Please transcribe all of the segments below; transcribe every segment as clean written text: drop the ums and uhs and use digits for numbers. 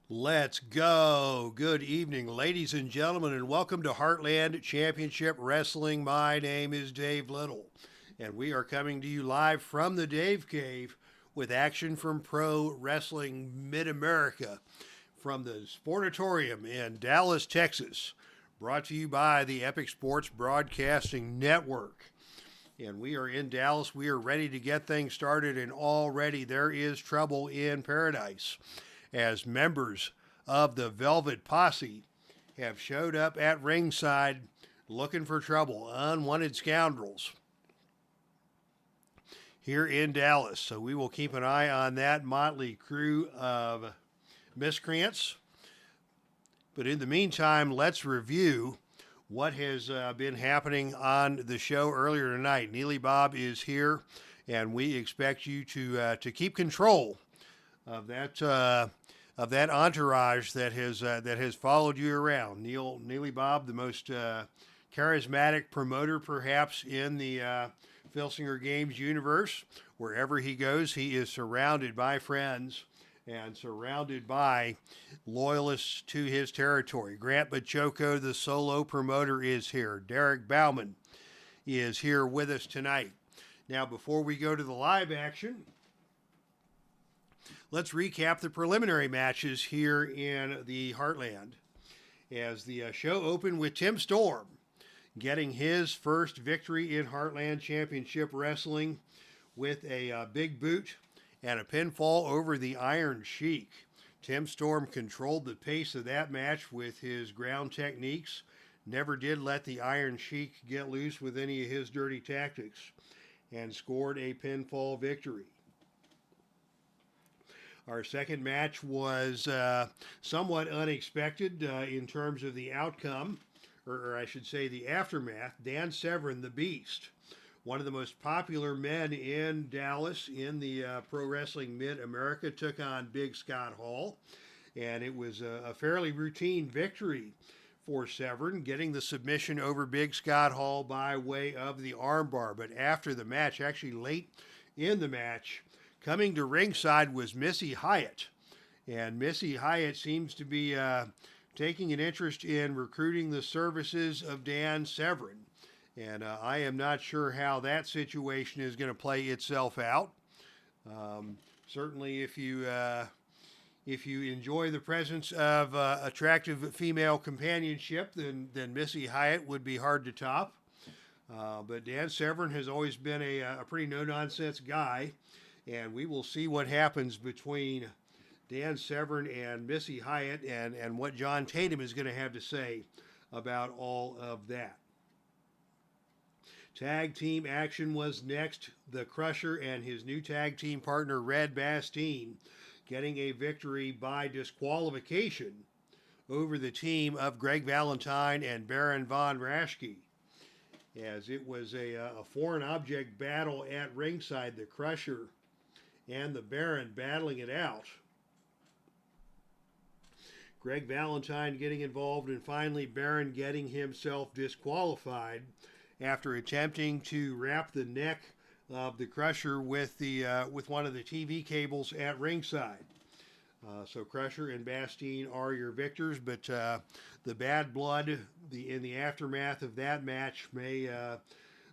Let's go. Good evening, ladies and gentlemen, and welcome to Heartland Championship Wrestling. My name is Dave Little, and we are coming to you live from the Dave Cave with action from Pro Wrestling Mid-America from the Sportatorium in Dallas, Texas, brought to you by the Epic Sports Broadcasting Network. And we are in Dallas. We are ready to get things started, and already there is trouble in paradise, as members of the Velvet Posse have showed up at ringside looking for trouble, unwanted scoundrels here in Dallas. So we will keep an eye on that motley crew of miscreants. But in the meantime, let's review what has been happening on the show earlier tonight. Neely Bob is here, and we expect you to keep control of that entourage that has followed you around. Neely Bob, the most charismatic promoter perhaps in the Filsinger Games universe. Wherever he goes, he is surrounded by friends and surrounded by loyalists to his territory. Grant Bachoco, the solo promoter, is here. Derek Bauman is here with us tonight. Now, before we go to the live action, let's recap the preliminary matches here in the Heartland, as the show opened with Tim Storm getting his first victory in Heartland Championship Wrestling with a big boot and a pinfall over the Iron Sheik. Tim Storm controlled the pace of that match with his ground techniques, never did let the Iron Sheik get loose with any of his dirty tactics, and scored a pinfall victory. Our second match was somewhat unexpected in terms of the outcome, or I should say the aftermath. Dan Severn, the Beast, one of the most popular men in Dallas in the Pro Wrestling Mid-America, took on Big Scott Hall, and it was a fairly routine victory for Severn, getting the submission over Big Scott Hall by way of the armbar. But after the match, actually late in the match, coming to ringside was Missy Hyatt, and Missy Hyatt seems to be taking an interest in recruiting the services of Dan Severn. And I am not sure how that situation is going to play itself out. Certainly, if you enjoy the presence of attractive female companionship, then Missy Hyatt would be hard to top. But Dan Severn has always been a pretty no-nonsense guy, and we will see what happens between Dan Severn and Missy Hyatt, and what John Tatum is going to have to say about all of that. Tag team action was next. The Crusher and his new tag team partner, Red Bastien, getting a victory by disqualification over the team of Greg Valentine and Baron Von Raschke, as it was a foreign object battle at ringside. The Crusher and the Baron battling it out. Greg Valentine getting involved, and finally Baron getting himself disqualified after attempting to wrap the neck of the Crusher with one of the TV cables at ringside. So Crusher and Bastien are your victors, but the bad blood in the aftermath of that match may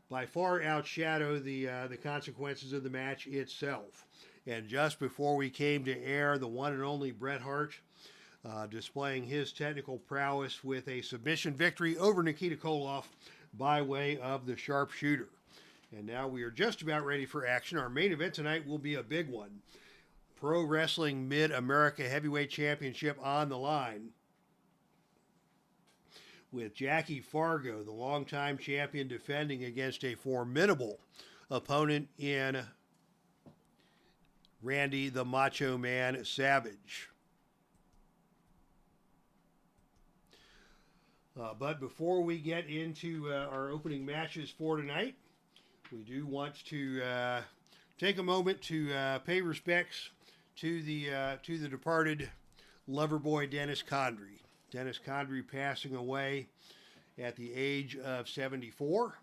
by far outshadow the consequences of the match itself. And just before we came to air, the one and only Bret Hart displaying his technical prowess with a submission victory over Nikita Koloff by way of the sharpshooter. And now we are just about ready for action. Our main event tonight will be a big one. Pro Wrestling Mid-America Heavyweight Championship on the line, with Jackie Fargo, the longtime champion, defending against a formidable opponent in Randy the Macho Man Savage. But before we get into our opening matches for tonight, we do want to take a moment to pay respects to the departed Loverboy Dennis Condrey. Dennis Condrey passing away at the age of 74.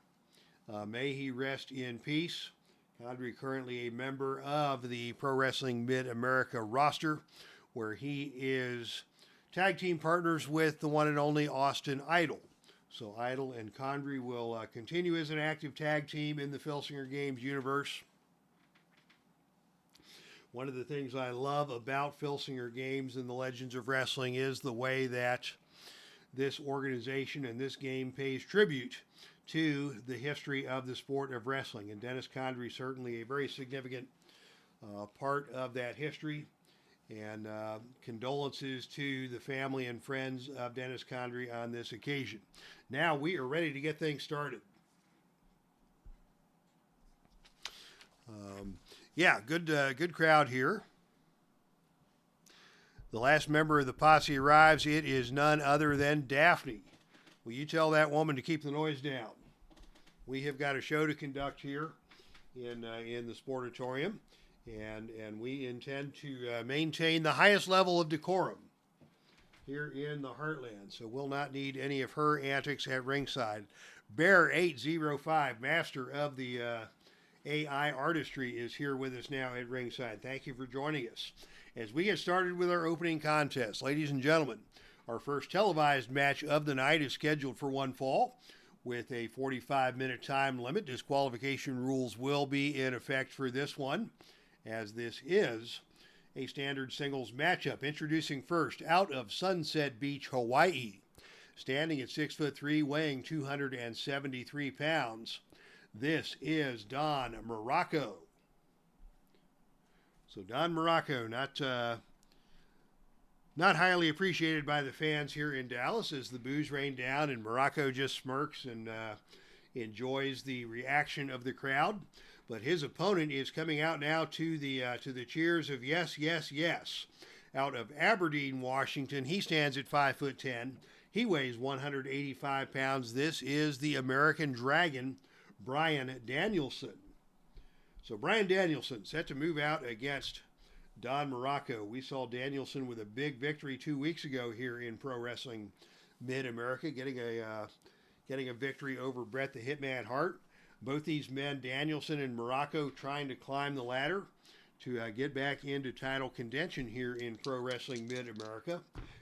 May he rest in peace. Condrey currently a member of the Pro Wrestling Mid-America roster, where he is tag team partners with the one and only Austin Idol. So Idol and Condrey will continue as an active tag team in the Filsinger Games universe. One of the things I love about Filsinger Games and the Legends of Wrestling is the way that this organization and this game pays tribute to the history of the sport of wrestling. And Dennis Condrey certainly a very significant part of that history. And condolences to the family and friends of Dennis Condrey on this occasion. Now we are ready to get things started. Good crowd here. The last member of the posse arrives. It is none other than Daphne. Will you tell that woman to keep the noise down? We have got a show to conduct here in the Sportatorium. And we intend to maintain the highest level of decorum here in the Heartland. So we'll not need any of her antics at ringside. Bear 805, master of the AI artistry, is here with us now at ringside. Thank you for joining us. As we get started with our opening contest, ladies and gentlemen, our first televised match of the night is scheduled for one fall with a 45-minute time limit. Disqualification rules will be in effect for this one, as this is a standard singles matchup. Introducing first, out of Sunset Beach, Hawaii, standing at 6'3", weighing 273 pounds, this is Don MURACO. So Don MURACO, not highly appreciated by the fans here in Dallas as the boos rain down, and MURACO just smirks and enjoys the reaction of the crowd. But his opponent is coming out now to the cheers of yes, yes, yes. Out of Aberdeen, Washington, he stands at 5'10". He weighs 185 pounds. This is the American Dragon, BRYAN Danielson. So BRYAN Danielson set to move out against Don MURACO. We saw Danielson with a big victory 2 weeks ago here in Pro Wrestling Mid-America, getting a victory over Bret the Hitman Hart. Both these men, Danielson and MURACO, trying to climb the ladder to get back into title contention here in Pro Wrestling Mid-America.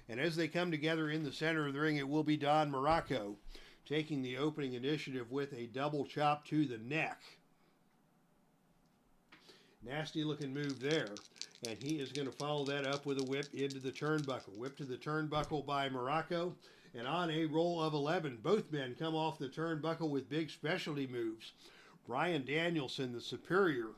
And as they come together in the center of the ring, it will be Don MURACO taking the opening initiative with a double chop to the neck. Nasty looking move there. And he is going to follow that up with a whip into the turnbuckle. Whip to the turnbuckle by MURACO. And on a roll of 11, both men come off the turnbuckle with big specialty moves. BRYAN Danielson, the superior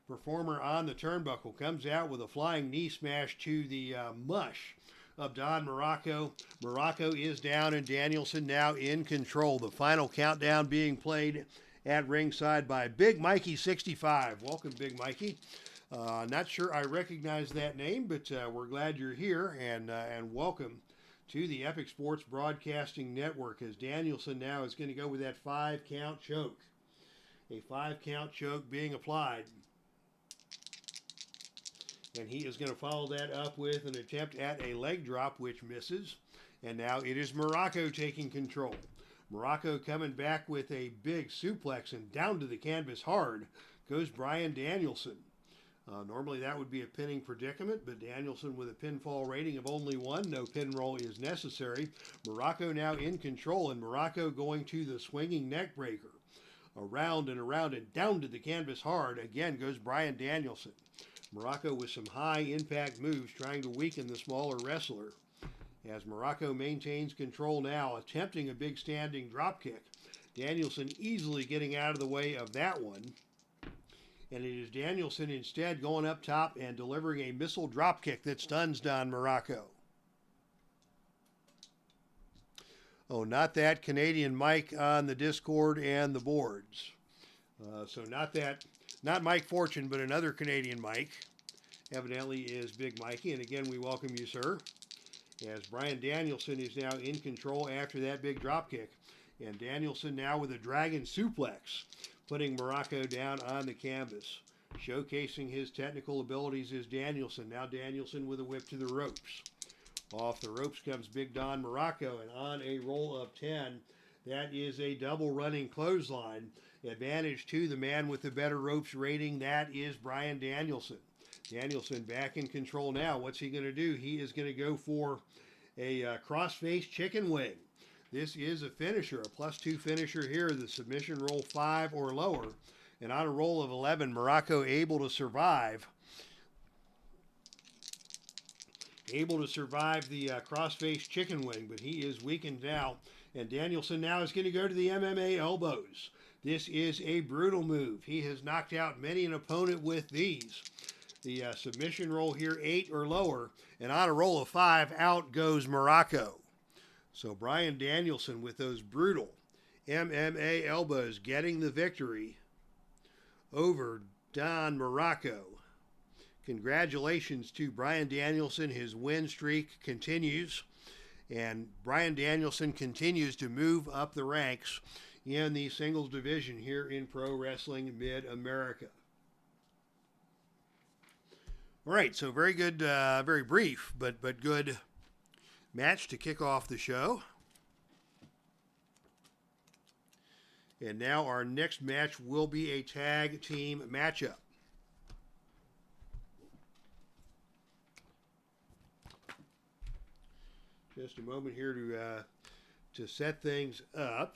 performer on the turnbuckle, comes out with a flying knee smash to the mush of Don MURACO. MURACO is down and Danielson now in control. The final countdown being played at ringside by Big Mikey 65. Welcome, Big Mikey. Not sure I recognize that name, but we're glad you're here, and welcome to the Epic Sports Broadcasting Network, as Danielson now is going to go with that 5-count choke. A 5-count choke being applied. And he is going to follow that up with an attempt at a leg drop, which misses. And now it is MURACO taking control. MURACO coming back with a big suplex, and down to the canvas hard goes BRYAN Danielson. Normally that would be a pinning predicament, but Danielson with a pinfall rating of only 1. No pin roll is necessary. MURACO now in control, and MURACO going to the swinging neck breaker. Around and around and down to the canvas hard. Again goes BRYAN Danielson. MURACO with some high impact moves trying to weaken the smaller wrestler. As MURACO maintains control now, attempting a big standing drop kick. Danielson easily getting out of the way of that one. And it is Danielson instead going up top and delivering a missile drop kick that stuns Don MURACO. Oh, not that Canadian Mike on the Discord and the boards. So not Mike Fortune, but another Canadian Mike. Evidently is Big Mikey. And again, we welcome you, sir. As BRYAN Danielson is now in control after that big drop kick. And Danielson now with a dragon suplex, putting MURACO down on the canvas. Showcasing his technical abilities is Danielson. Now Danielson with a whip to the ropes. Off the ropes comes Big Don MURACO, and on a roll of 10, that is a double running clothesline. Advantage to the man with the better ropes rating, that is BRYAN Danielson. Danielson back in control now. What's he going to do? He is going to go for a cross-face chicken wing. This is a finisher, a +2 finisher here. The submission roll 5 or lower. And on a roll of 11, MURACO able to survive. Able to survive the cross-face chicken wing, but he is weakened now. And Danielson now is going to go to the MMA elbows. This is a brutal move. He has knocked out many an opponent with these. The submission roll here, 8 or lower. And on a roll of 5, out goes MURACO. So Bryan Danielson with those brutal MMA elbows getting the victory over Don MURACO. Congratulations to Bryan Danielson. His win streak continues. And Bryan Danielson continues to move up the ranks in the singles division here in Pro Wrestling Mid-America. All right, so very good, very brief, but good match to kick off the show. And now our next match will be a tag team matchup. Just a moment here to set things up.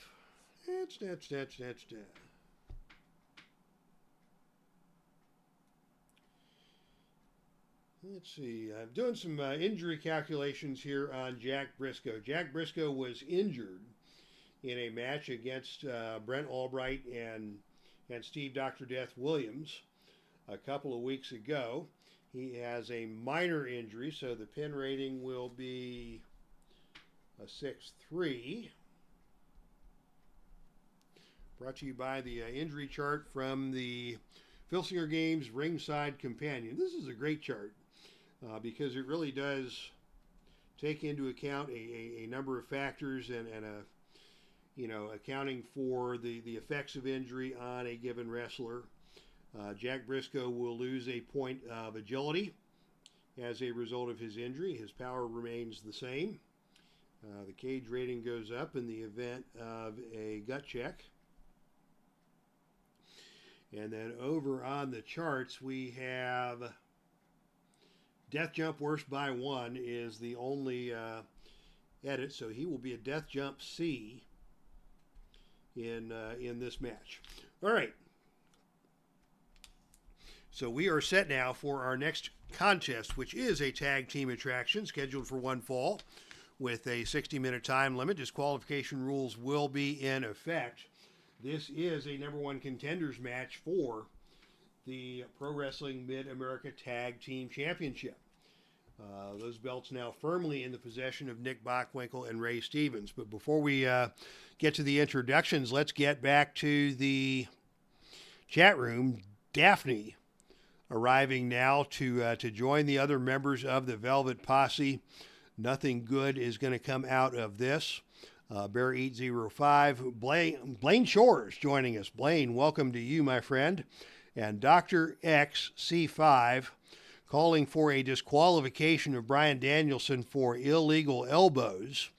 Let's see. I'm doing some injury calculations here on Jack Briscoe. Jack Briscoe was injured in a match against Brent Albright and Steve Dr. Death Williams a couple of weeks ago. He has a minor injury, so the pin rating will be a 6-3. Brought to you by the injury chart from the Filsinger Games Ringside Companion. This is a great chart because it really does take into account a number of factors and accounting for the effects of injury on a given wrestler. Jack Briscoe will lose a point of agility as a result of his injury. His power remains the same. The cage rating goes up in the event of a gut check. And then over on the charts, we have Death Jump worst by 1 is the only edit. So he will be a Death Jump C in this match. All right. So we are set now for our next contest, which is a tag team attraction scheduled for one fall with a 60-minute time limit. Disqualification rules will be in effect. This is a number 1 contenders match for the Pro Wrestling Mid-America Tag Team Championship. Those belts now firmly in the possession of Nick Bockwinkel and Ray Stevens. But before we get to the introductions, let's get back to the chat room. Daphne arriving now to join the other members of the Velvet Posse. Nothing good is going to come out of this. Bear Eat 05. Blaine Shores joining us. Blaine, welcome to you, my friend. And Dr. XC5 calling for a disqualification of Bryan Danielson for illegal elbows.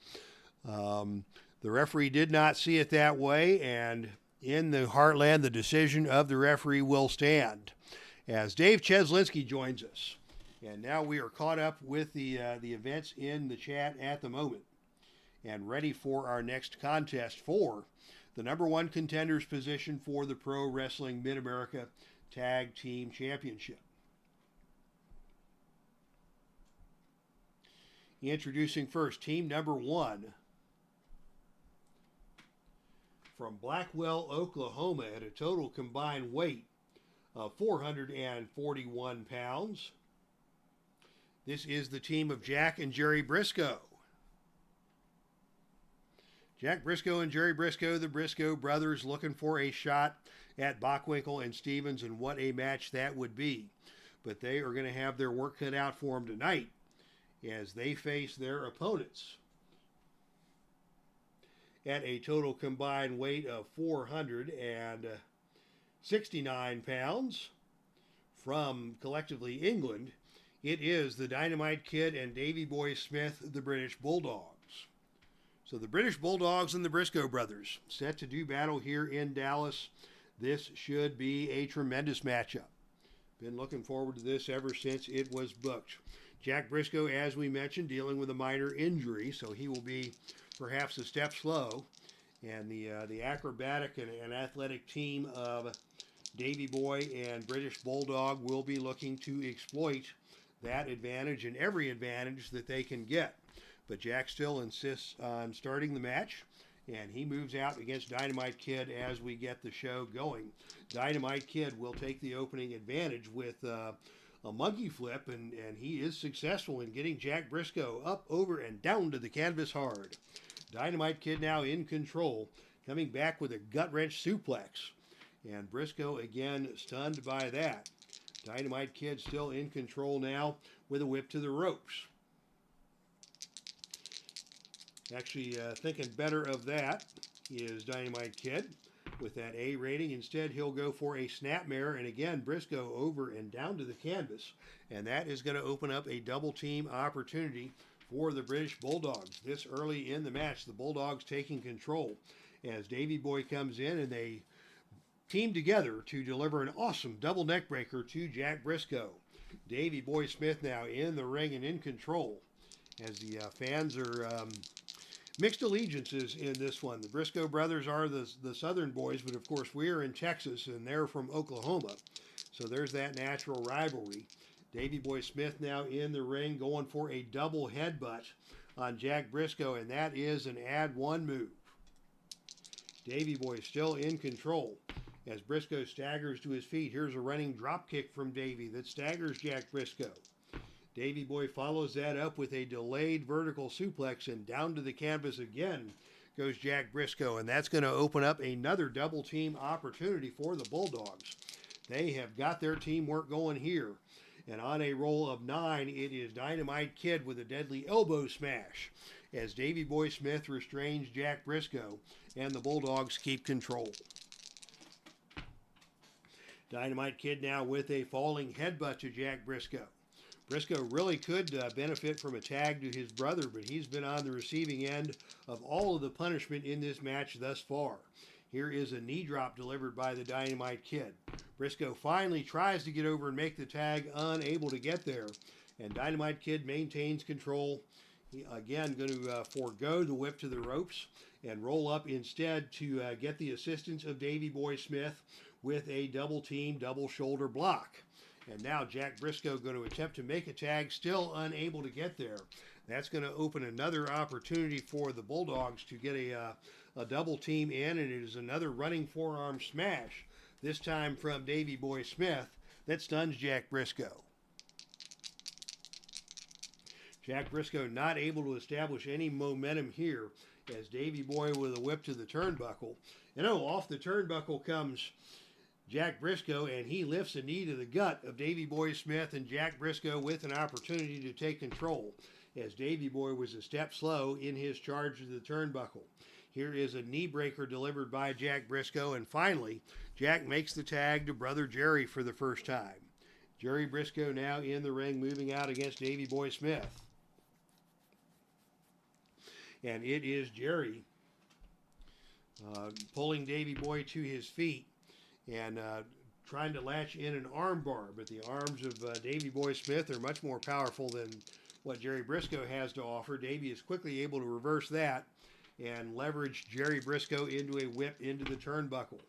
The referee did not see it that way, and in the Heartland, the decision of the referee will stand. As Dave Cheslinski joins us. And now we are caught up with the events in the chat at the moment and ready for our next contest for the number 1 contenders position for the Pro Wrestling Mid-America Tag Team Championship. Introducing first, team number 1 from Blackwell, Oklahoma at a total combined weight of 441 pounds. This is the team of Jack and Jerry Briscoe. Jack Briscoe and Jerry Briscoe, the Briscoe brothers, looking for a shot at Bockwinkel and Stevens, and what a match that would be. But they are going to have their work cut out for them tonight as they face their opponents at a total combined weight of 469 pounds from collectively England. It is the Dynamite Kid and Davey Boy Smith, the British Bulldogs. So the British Bulldogs and the Briscoe brothers set to do battle here in Dallas. This should be a tremendous matchup. Been looking forward to this ever since it was booked. Jack Briscoe, as we mentioned, dealing with a minor injury, so he will be perhaps a step slow. And the acrobatic and athletic team of Davy Boy and British Bulldog will be looking to exploit that advantage and every advantage that they can get. But Jack still insists on starting the match, and he moves out against Dynamite Kid as we get the show going. Dynamite Kid will take the opening advantage with a monkey flip, and he is successful in getting Jack Briscoe up, over, and down to the canvas hard. Dynamite Kid now in control, coming back with a gut wrench suplex. And Briscoe again stunned by that. Dynamite Kid still in control now with a whip to the ropes. Actually thinking better of that is Dynamite Kid with that A rating. Instead, he'll go for a snapmare, and again, Briscoe over and down to the canvas. And that is going to open up a double team opportunity for the British Bulldogs. This early in the match, the Bulldogs taking control as Davy Boy comes in, and they team together to deliver an awesome double neck breaker to Jack Briscoe. Davy Boy Smith now in the ring and in control as the fans are mixed allegiances in this one. The Briscoe brothers are the Southern boys, but of course we are in Texas and they're from Oklahoma. So there's that natural rivalry. Davy Boy Smith now in the ring going for a double headbutt on Jack Briscoe, and that is an add one move. Davy Boy still in control as Briscoe staggers to his feet. Here's a running drop kick from Davy that staggers Jack Briscoe. Davy Boy follows that up with a delayed vertical suplex, and down to the canvas again goes Jack Briscoe, and that's going to open up another double team opportunity for the Bulldogs. They have got their teamwork going here. And on a roll of 9, it is Dynamite Kid with a deadly elbow smash as Davy Boy Smith restrains Jack Briscoe, and the Bulldogs keep control. Dynamite Kid now with a falling headbutt to Jack Briscoe. Briscoe really could benefit from a tag to his brother, but he's been on the receiving end of all of the punishment in this match thus far. Here is a knee drop delivered by the Dynamite Kid. Briscoe finally tries to get over and make the tag, unable to get there. And Dynamite Kid maintains control. He, again, going to forego the whip to the ropes and roll up instead to get the assistance of Davy Boy Smith with a double team, double shoulder block. And now Jack Briscoe going to attempt to make a tag, still unable to get there. That's going to open another opportunity for the Bulldogs to get a double team in, and it is another running forearm smash, this time from Davy Boy Smith, that stuns Jack Briscoe. Jack Briscoe not able to establish any momentum here as Davy Boy with a whip to the turnbuckle. And off the turnbuckle comes Jack Briscoe, and he lifts a knee to the gut of Davy Boy Smith, and Jack Briscoe with an opportunity to take control as Davy Boy was a step slow in his charge to the turnbuckle. Here is a knee breaker delivered by Jack Briscoe, and finally, Jack makes the tag to brother Jerry for the first time. Jerry Briscoe now in the ring, moving out against Davy Boy Smith. And it is Jerry pulling Davy Boy to his feet and trying to latch in an arm bar, but the arms of Davy Boy Smith are much more powerful than what Jerry Briscoe has to offer. Davy is quickly able to reverse that and leverage Jerry Briscoe into a whip into the turnbuckle.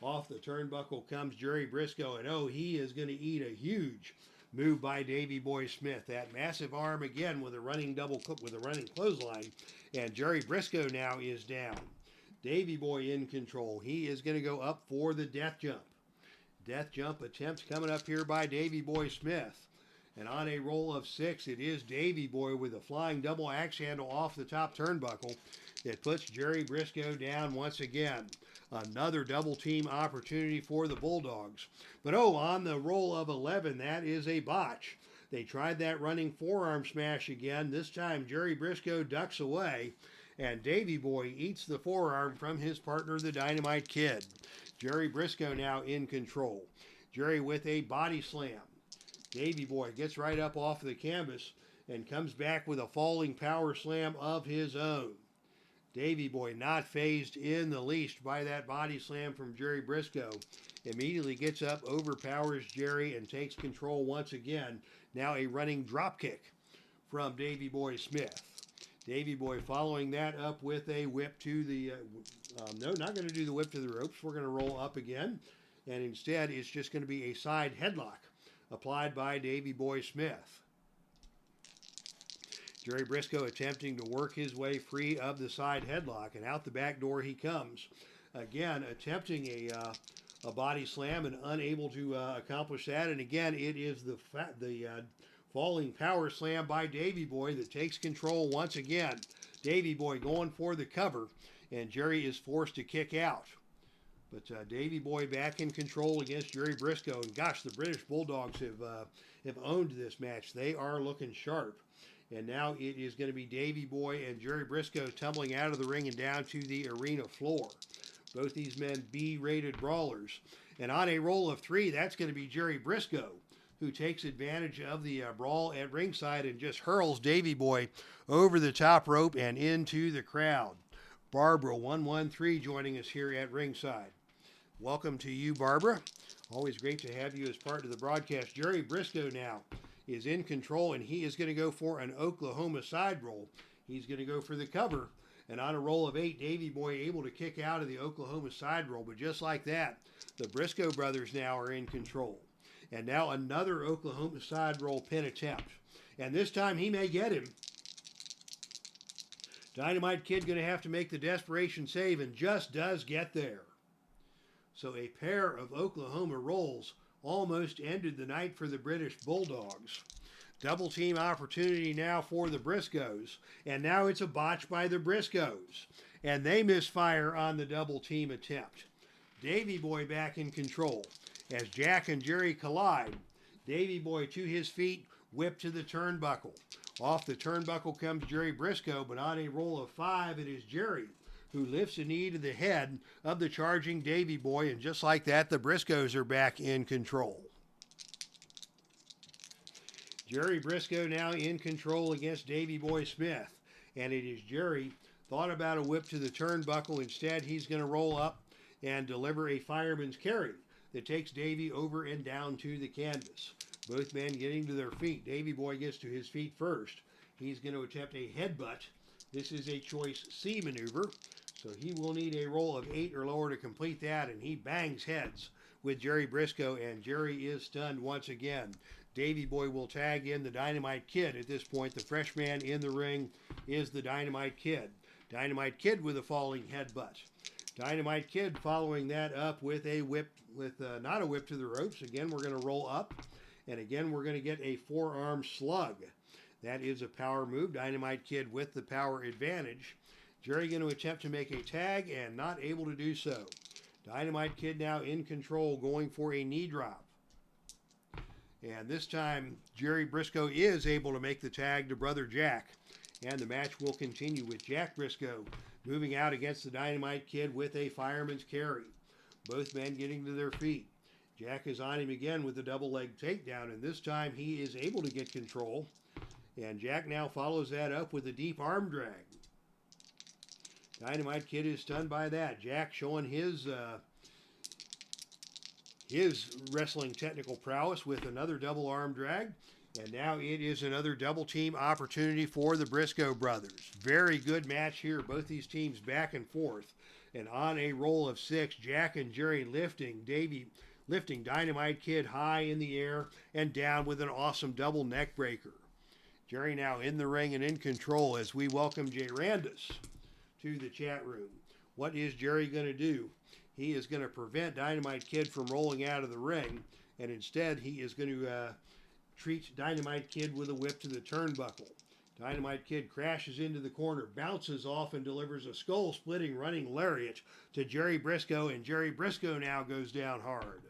Off the turnbuckle comes Jerry Briscoe, and he is going to eat a huge move by Davy Boy Smith. That massive arm again with a running running clothesline, and Jerry Briscoe now is down. Davy Boy in control. He is going to go up for the death jump. Death jump attempt coming up here by Davy Boy Smith. And on a roll of 6, it is Davy Boy with a flying double axe handle off the top turnbuckle that puts Jerry Briscoe down once again. Another double team opportunity for the Bulldogs. But on the roll of 11, that is a botch. They tried that running forearm smash again. This time Jerry Briscoe ducks away, and Davy Boy eats the forearm from his partner, the Dynamite Kid. Jerry Briscoe now in control. Jerry with a body slam. Davy Boy gets right up off the canvas and comes back with a falling power slam of his own. Davey Boy not phased in the least by that body slam from Jerry Briscoe. Immediately gets up, overpowers Jerry, and takes control once again. Now a running drop kick from Davey Boy Smith. Davey Boy following that up with a whip to the, no, not going to do the whip to the ropes. We're going to roll up again. And instead, it's just going to be a side headlock applied by Davey Boy Smith. Jerry Briscoe attempting to work his way free of the side headlock, and out the back door he comes. Again, attempting a body slam and unable to accomplish that. And again, it is the falling power slam by Davey Boy that takes control once again. Davey Boy going for the cover, and Jerry is forced to kick out. But Davey Boy back in control against Jerry Briscoe. And gosh, the British Bulldogs have owned this match. They are looking sharp. And now it is going to be Davey Boy and Jerry Briscoe tumbling out of the ring and down to the arena floor. Both these men B-rated brawlers. And on a roll of 3, that's going to be Jerry Briscoe, who takes advantage of the brawl at ringside and just hurls Davey Boy over the top rope and into the crowd. Barbara 113 joining us here at ringside. Welcome to you, Barbara. Always great to have you as part of the broadcast. Jerry Briscoe now is in control, and he is going to go for an Oklahoma side roll. He's going to go for the cover, and on a roll of 8, Davey Boy able to kick out of the Oklahoma side roll. But just like that, the Briscoe brothers now are in control. And now another Oklahoma side roll pin attempt. And this time he may get him. Dynamite Kid going to have to make the desperation save, and just does get there. So a pair of Oklahoma rolls almost ended the night for the British Bulldogs. Double team opportunity now for the Briscoes. And now it's a botch by the Briscoes. And they misfire on the double team attempt. Davey Boy back in control. As Jack and Jerry collide, Davey Boy to his feet, whip to the turnbuckle. Off the turnbuckle comes Jerry Briscoe, but on a roll of 5, it is Jerry who lifts a knee to the head of the charging Davey Boy, and just like that, the Briscoes are back in control. Jerry Briscoe now in control against Davey Boy Smith, and it is Jerry thought about a whip to the turnbuckle. Instead, he's going to roll up and deliver a fireman's carry that takes Davey over and down to the canvas. Both men getting to their feet. Davey Boy gets to his feet first. He's going to attempt a headbutt. This is a choice C maneuver, so he will need a roll of 8 or lower to complete that, and he bangs heads with Jerry Briscoe, and Jerry is stunned once again. Davey Boy will tag in the Dynamite Kid. At this point, the fresh man in the ring is the Dynamite Kid. Dynamite Kid with a falling headbutt. Dynamite Kid following that up with a whip, not a whip to the ropes. Again, we're going to roll up, and again, we're going to get a forearm slug. That is a power move. Dynamite Kid with the power advantage. Jerry going to attempt to make a tag and not able to do so. Dynamite Kid now in control, going for a knee drop. And this time, Jerry Briscoe is able to make the tag to Brother Jack. And the match will continue with Jack Briscoe moving out against the Dynamite Kid with a fireman's carry. Both men getting to their feet. Jack is on him again with a double leg takedown, and this time he is able to get control. And Jack now follows that up with a deep arm drag. Dynamite Kid is stunned by that. Jack showing his wrestling technical prowess with another double arm drag. And now it is another double team opportunity for the Briscoe brothers. Very good match here. Both these teams back and forth. And on a roll of 6, Jack and Jerry lifting Dynamite Kid high in the air and down with an awesome double neck breaker. Jerry now in the ring and in control as we welcome Jay Randus to the chat room. What is Jerry going to do? He is going to prevent Dynamite Kid from rolling out of the ring, and instead he is going to treat Dynamite Kid with a whip to the turnbuckle. Dynamite Kid crashes into the corner, bounces off, and delivers a skull-splitting running lariat to Jerry Briscoe, and Jerry Briscoe now goes down hard.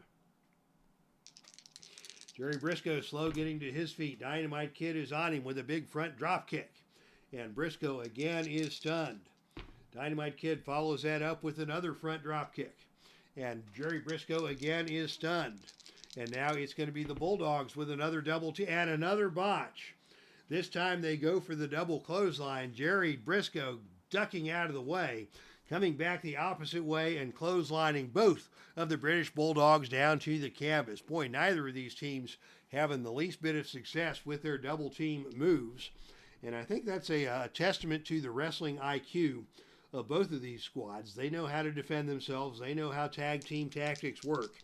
Jerry Briscoe slow getting to his feet. Dynamite Kid is on him with a big front drop kick, and Briscoe again is stunned. Dynamite Kid follows that up with another front drop kick, and Jerry Briscoe again is stunned. And now it's going to be the Bulldogs with another double and another botch. This time they go for the double clothesline. Jerry Briscoe ducking out of the way, coming back the opposite way and clotheslining both of the British Bulldogs down to the canvas. Boy, neither of these teams having the least bit of success with their double team moves. And I think that's a testament to the wrestling IQ of both of these squads. They know how to defend themselves. They know how tag team tactics work.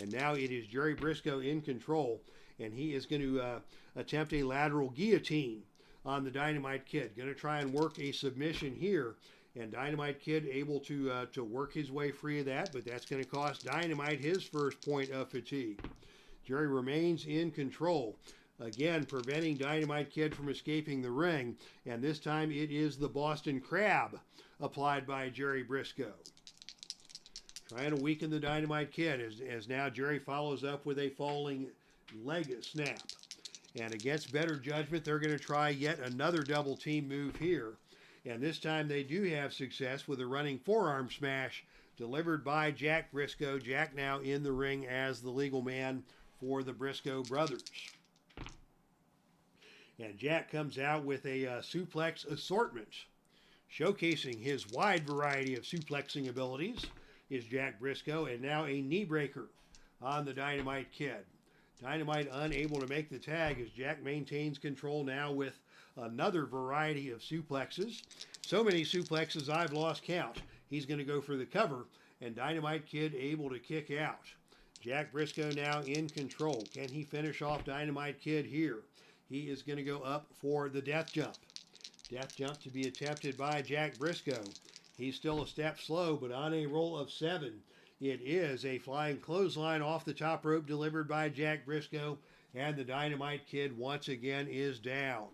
And now it is Jerry Briscoe in control, and he is going to attempt a lateral guillotine on the Dynamite Kid. Going to try and work a submission here, and Dynamite Kid able to work his way free of that, but that's going to cost Dynamite his first point of fatigue. Jerry remains in control, again preventing Dynamite Kid from escaping the ring, and this time it is the Boston Crab applied by Jerry Briscoe. Trying to weaken the Dynamite Kid as now Jerry follows up with a falling leg snap. And against better judgment, they're going to try yet another double team move here. And this time they do have success with a running forearm smash delivered by Jack Briscoe. Jack now in the ring as the legal man for the Briscoe brothers. And Jack comes out with a suplex assortment. Showcasing his wide variety of suplexing abilities is Jack Briscoe, and now a knee breaker on the Dynamite Kid. Dynamite unable to make the tag as Jack maintains control now with another variety of suplexes. So many suplexes I've lost count. He's going to go for the cover, and Dynamite Kid able to kick out. Jack Briscoe now in control. Can he finish off Dynamite Kid here? He is going to go up for the death jump. Death jump to be attempted by Jack Briscoe. He's still a step slow, but on a roll of 7, it is a flying clothesline off the top rope delivered by Jack Briscoe, and the Dynamite Kid once again is down.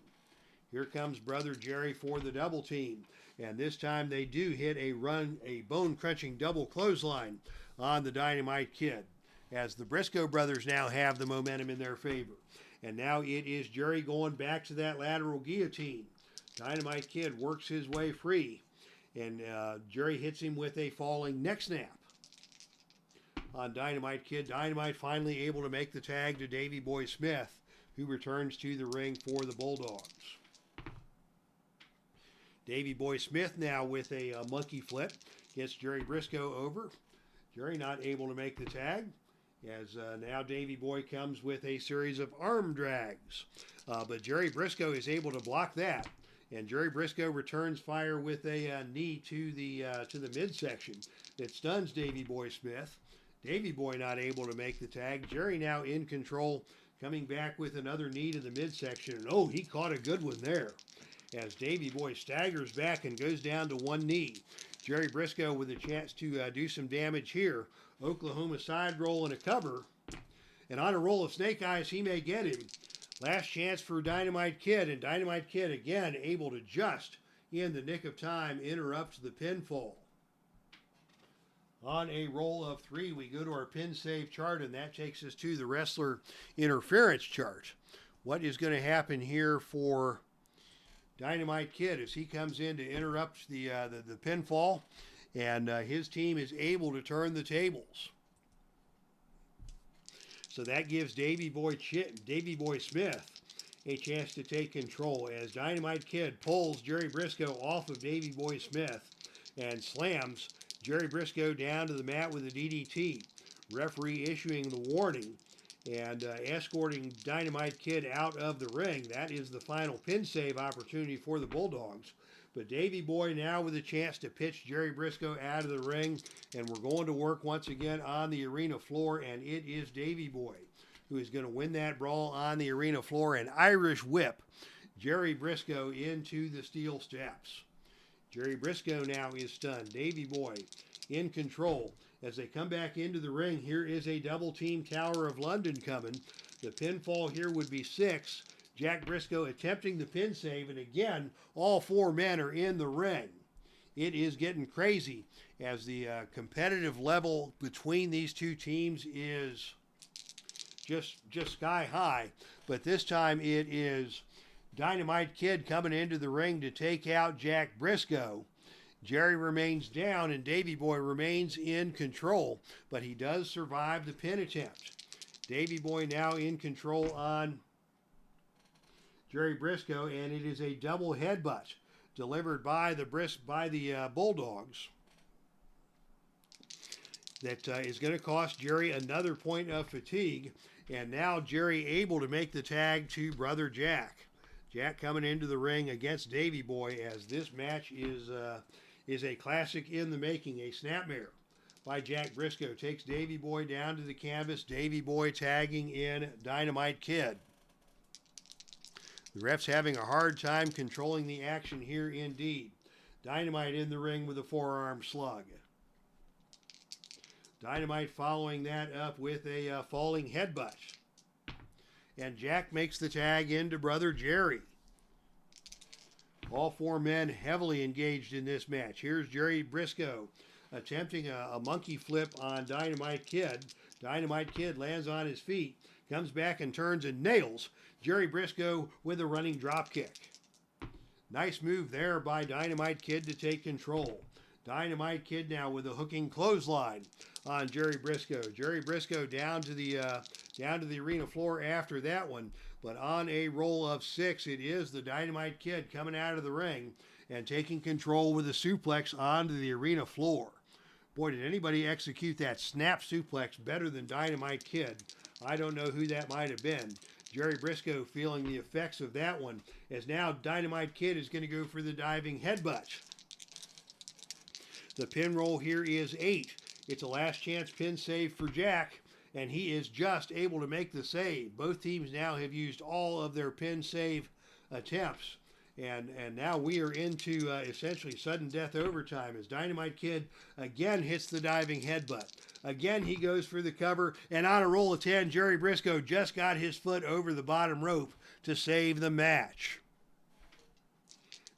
Here comes Brother Jerry for the double team, and this time they do hit a bone-crunching double clothesline on the Dynamite Kid, as the Briscoe brothers now have the momentum in their favor. And now it is Jerry going back to that lateral guillotine. Dynamite Kid works his way free, and Jerry hits him with a falling neck snap on Dynamite Kid. Dynamite finally able to make the tag to Davey Boy Smith, who returns to the ring for the Bulldogs. Davey Boy Smith now with a monkey flip gets Jerry Briscoe over. Jerry not able to make the tag, as now Davey Boy comes with a series of arm drags. But Jerry Briscoe is able to block that, and Jerry Briscoe returns fire with a knee to the midsection that stuns Davey Boy Smith. Davey Boy not able to make the tag. Jerry now in control, coming back with another knee to the midsection. And oh, he caught a good one there, as Davey Boy staggers back and goes down to one knee. Jerry Briscoe with a chance to do some damage here. Oklahoma side roll and a cover. And on a roll of snake eyes, he may get him. Last chance for Dynamite Kid, and Dynamite Kid again able to just in the nick of time interrupt the pinfall. On a roll of 3, we go to our pin save chart, and that takes us to the wrestler interference chart. What is going to happen here for Dynamite Kid as he comes in to interrupt the pinfall, and his team is able to turn the tables. So that gives Davey Boy Smith a chance to take control as Dynamite Kid pulls Jerry Briscoe off of Davey Boy Smith and slams Jerry Briscoe down to the mat with a DDT. Referee issuing the warning and escorting Dynamite Kid out of the ring. That is the final pin save opportunity for the Bulldogs. But Davey Boy now with a chance to pitch Jerry Briscoe out of the ring, and we're going to work once again on the arena floor, and it is Davey Boy who is going to win that brawl on the arena floor and Irish whip Jerry Briscoe into the steel steps. Jerry Briscoe now is stunned. Davey Boy in control. As they come back into the ring, here is a double team Tower of London coming. The pinfall here would be 6. Jack Briscoe attempting the pin save, and again, all 4 men are in the ring. It is getting crazy as the competitive level between these two teams is just sky high. But this time it is Dynamite Kid coming into the ring to take out Jack Briscoe. Jerry remains down and Davey Boy remains in control, but he does survive the pin attempt. Davey Boy now in control on Jerry Briscoe, and it is a double headbutt delivered by the Bulldogs. That is going to cost Jerry another point of fatigue. And now Jerry able to make the tag to brother Jack. Jack coming into the ring against Davy Boy, as this match is a classic in the making. A snapmare by Jack Briscoe takes Davy Boy down to the canvas. Davy Boy tagging in Dynamite Kid. The ref's having a hard time controlling the action here indeed. Dynamite in the ring with a forearm slug. Dynamite following that up with a falling headbutt. And Jack makes the tag into brother Jerry. All four men heavily engaged in this match. Here's Jerry Briscoe attempting a monkey flip on Dynamite Kid. Dynamite Kid lands on his feet, comes back and turns and nails Jerry Briscoe with a running drop kick. Nice move there by Dynamite Kid to take control. Dynamite Kid now with a hooking clothesline on Jerry Briscoe. Jerry Briscoe down to the arena floor after that one, but on a roll of 6, it is the Dynamite Kid coming out of the ring and taking control with a suplex onto the arena floor. Boy, did anybody execute that snap suplex better than Dynamite Kid. I don't know who that might have been. Jerry Briscoe feeling the effects of that one, as now Dynamite Kid is going to go for the diving headbutt. The pin roll here is 8. It's a last chance pin save for Jack, and he is just able to make the save. Both teams now have used all of their pin save attempts, and now we are into essentially sudden death overtime as Dynamite Kid again hits the diving headbutt. Again, he goes for the cover, and on a roll of 10, Jerry Briscoe just got his foot over the bottom rope to save the match.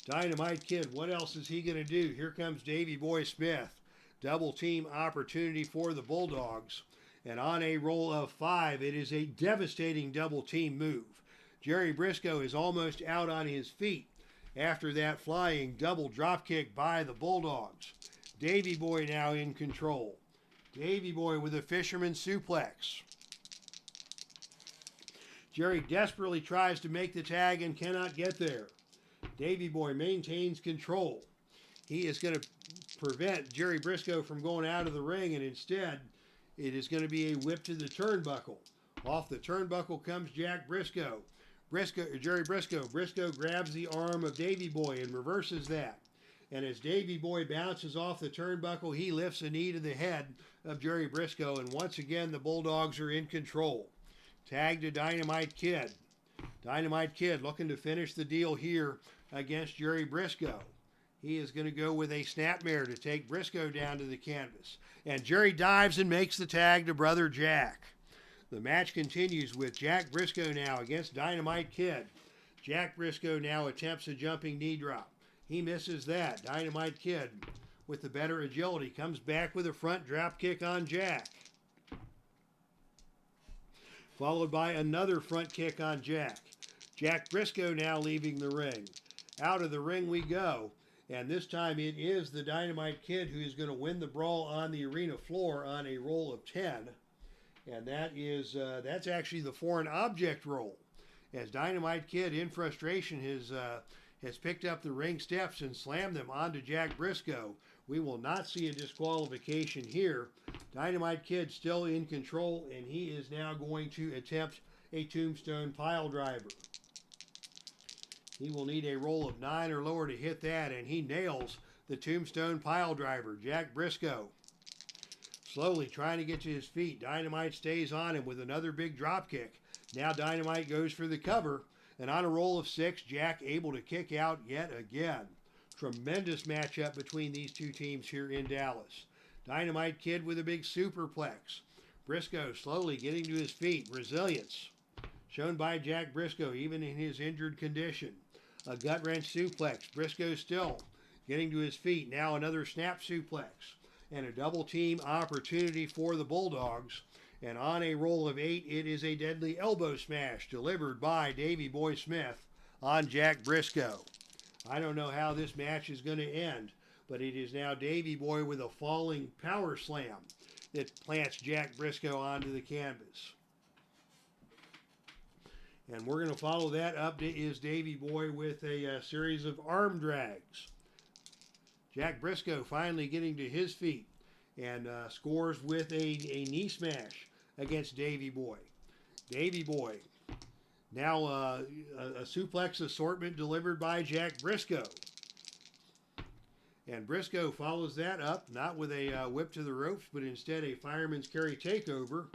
Dynamite Kid, what else is he going to do? Here comes Davy Boy Smith. Double team opportunity for the Bulldogs. And on a roll of 5, it is a devastating double team move. Jerry Briscoe is almost out on his feet after that flying double drop kick by the Bulldogs. Davy Boy now in control. Davy Boy with a fisherman suplex. Jerry desperately tries to make the tag and cannot get there. Davy Boy maintains control. He is going to prevent Jerry Briscoe from going out of the ring, and instead it is going to be a whip to the turnbuckle. Off the turnbuckle comes Jack Briscoe. Jerry Briscoe. Briscoe grabs the arm of Davy Boy and reverses that. And as Davy Boy bounces off the turnbuckle, he lifts a knee to the head of Jerry Briscoe, and once again the Bulldogs are in control. Tag to Dynamite Kid. Dynamite Kid looking to finish the deal here against Jerry Briscoe. He is going to go with a snapmare to take Briscoe down to the canvas. And Jerry dives and makes the tag to brother Jack. The match continues with Jack Briscoe now against Dynamite Kid. Jack Briscoe now attempts a jumping knee drop. He misses that. Dynamite Kid, with the better agility, comes back with a front drop kick on Jack. Followed by another front kick on Jack. Jack Briscoe now leaving the ring. Out of the ring we go. And this time it is the Dynamite Kid who is going to win the brawl on the arena floor on a roll of 10. And that's actually the foreign object roll. As Dynamite Kid, in frustration, has picked up the ring steps and slammed them onto Jack Briscoe. We will not see a disqualification here. Dynamite Kid still in control, and he is now going to attempt a tombstone pile driver. He will need a roll of 9 or lower to hit that, and he nails the tombstone pile driver. Jack Briscoe slowly trying to get to his feet. Dynamite stays on him with another big drop kick. Now Dynamite goes for the cover, and on a roll of 6, Jack able to kick out yet again. Tremendous matchup between these two teams here in Dallas. Dynamite Kid with a big superplex. Briscoe slowly getting to his feet. Resilience shown by Jack Briscoe even in his injured condition. A gut wrench suplex. Briscoe still getting to his feet. Now another snap suplex. And a double team opportunity for the Bulldogs. And on a roll of 8, it is a deadly elbow smash delivered by Davy Boy Smith on Jack Briscoe. I don't know how this match is going to end, but it is now Davy Boy with a falling power slam that plants Jack Briscoe onto the canvas. And we're going to follow that up is Davey Boy with a series of arm drags. Jack Briscoe finally getting to his feet and scores with a knee smash against Davey Boy. Davey Boy, now a suplex assortment delivered by Jack Briscoe. And Briscoe follows that up, not with a whip to the ropes, but instead a fireman's carry takeover.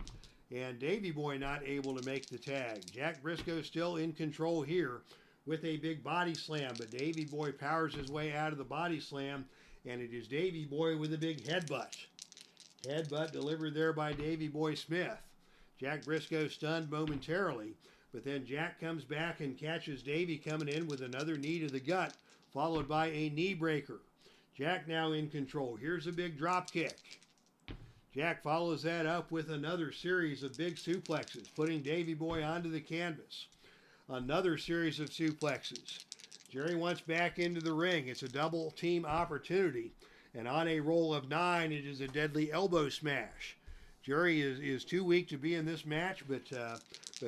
And Davey Boy not able to make the tag. Jack Briscoe still in control here with a big body slam, but Davey Boy powers his way out of the body slam, and it is Davey Boy with a big headbutt. Headbutt delivered there by Davey Boy Smith. Jack Briscoe stunned momentarily, but then Jack comes back and catches Davey coming in with another knee to the gut, followed by a knee breaker. Jack now in control. Here's a big drop kick. Jack follows that up with another series of big suplexes, putting Davey Boy onto the canvas. Another series of suplexes. Jerry wants back into the ring. It's a double team opportunity. And on a roll of 9, it is a deadly elbow smash. Jerry is too weak to be in this match, but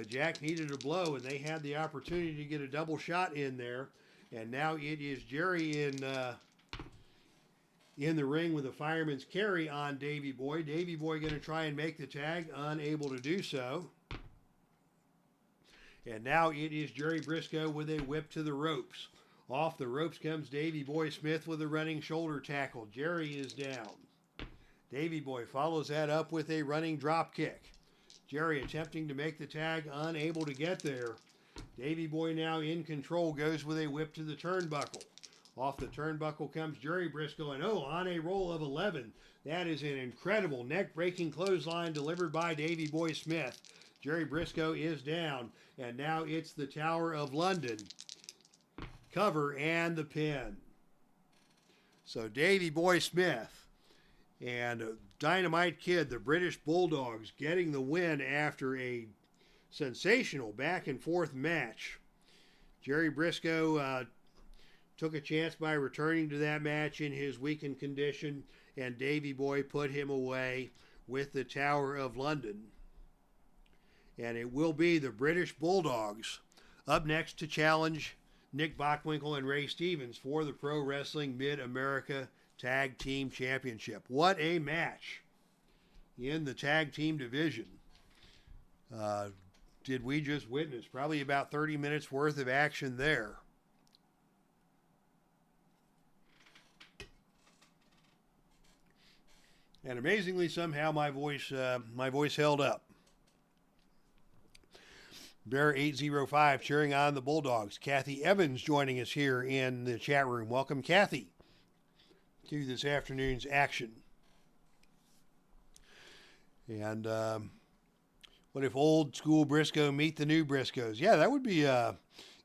Jack needed a blow, and they had the opportunity to get a double shot in there. And now it is Jerry in the ring with a fireman's carry on Davey Boy. Davey Boy going to try and make the tag, unable to do so. And now it is Jerry Briscoe with a whip to the ropes. Off the ropes comes Davey Boy Smith with a running shoulder tackle. Jerry is down. Davey Boy follows that up with a running drop kick. Jerry attempting to make the tag, unable to get there. Davey Boy now in control, goes with a whip to the turnbuckle. Off the turnbuckle comes Jerry Briscoe, and on a roll of 11. That is an incredible neck-breaking clothesline delivered by Davey Boy Smith. Jerry Briscoe is down, and now it's the Tower of London. Cover and the pin. So Davey Boy Smith and Dynamite Kid, the British Bulldogs, getting the win after a sensational back-and-forth match. Jerry Briscoe took a chance by returning to that match in his weakened condition, and Davey Boy put him away with the Tower of London. And it will be the British Bulldogs up next to challenge Nick Bockwinkel and Ray Stevens for the Pro Wrestling Mid-America Tag Team Championship. What a match in the tag team division did we just witness. Probably about 30 minutes worth of action there. And amazingly, somehow my voice held up. Bear 805 cheering on the Bulldogs. Kathy Evans joining us here in the chat room. Welcome, Kathy, to this afternoon's action. And what if old school Briscoe meet the new Briscoes? Yeah, that would be a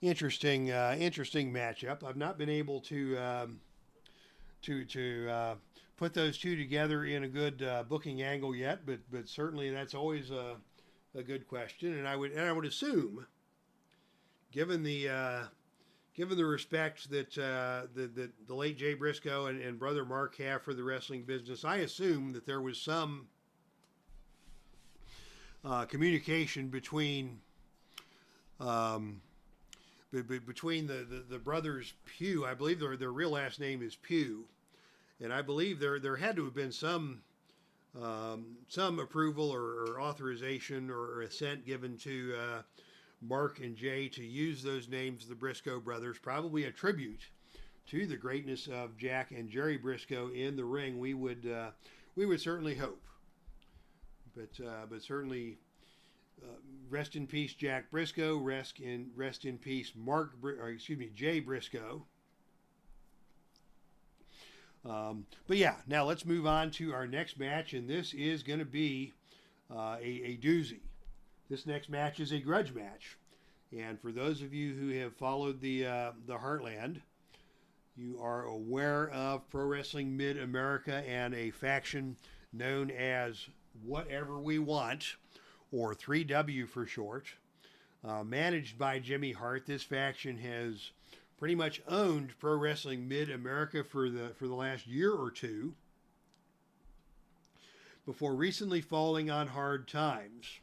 interesting matchup. I've not been able to put those two together in a good booking angle yet, but certainly that's always a good question. And I would assume, given the respect that the late Jay Briscoe and brother Mark have for the wrestling business, I assume that there was some communication between the brothers Pugh. I believe their real last name is Pugh. And I believe there had to have been some approval or authorization or assent given to Mark and Jay to use those names, the Briscoe brothers, probably a tribute to the greatness of Jack and Jerry Briscoe in the ring. We would certainly hope, but certainly rest in peace, Jack Briscoe. Rest in peace, Jay Briscoe. But yeah, now let's move on to our next match, and this is going to be a doozy. This next match is a grudge match, and for those of you who have followed the Heartland, you are aware of Pro Wrestling Mid-America and a faction known as Whatever We Want, or 3W for short, managed by Jimmy Hart. This faction has pretty much owned Pro Wrestling Mid-America for the last year or two, before recently falling on hard times.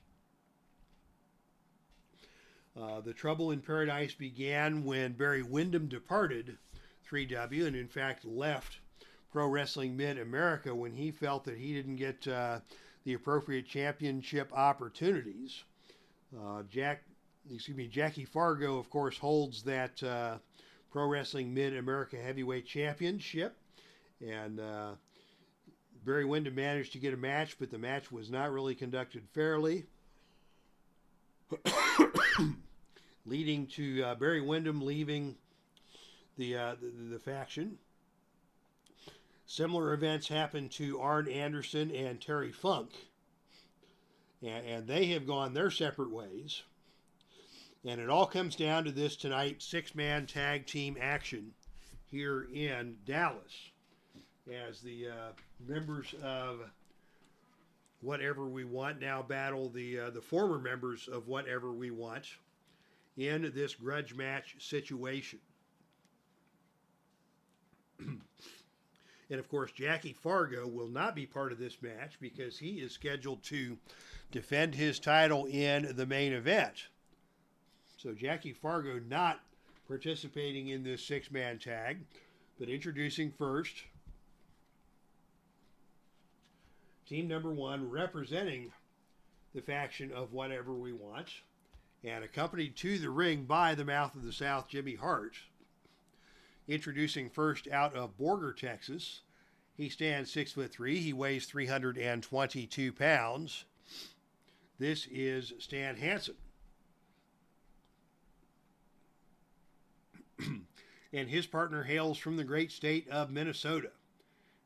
The trouble in paradise began when Barry Windham departed 3W and in fact left Pro Wrestling Mid-America when he felt that he didn't get the appropriate championship opportunities. Jackie Fargo, of course, holds that Pro Wrestling Mid-America Heavyweight Championship, and Barry Windham managed to get a match, but the match was not really conducted fairly, leading to Barry Windham leaving the faction. Similar events happened to Arn Anderson and Terry Funk, and they have gone their separate ways. And it all comes down to this tonight, six-man tag team action here in Dallas, as the members of Whatever We Want now battle the former members of Whatever We Want in this grudge match situation. And of course, Jackie Fargo will not be part of this match because he is scheduled to defend his title in the main event. So Jackie Fargo not participating in this six-man tag, but introducing first team number one, representing the faction of Whatever We Want, and accompanied to the ring by the Mouth of the South, Jimmy Hart. Introducing first out of Borger, Texas. He stands 6'3". He weighs 322 pounds. This is Stan Hansen. And his partner hails from the great state of Minnesota.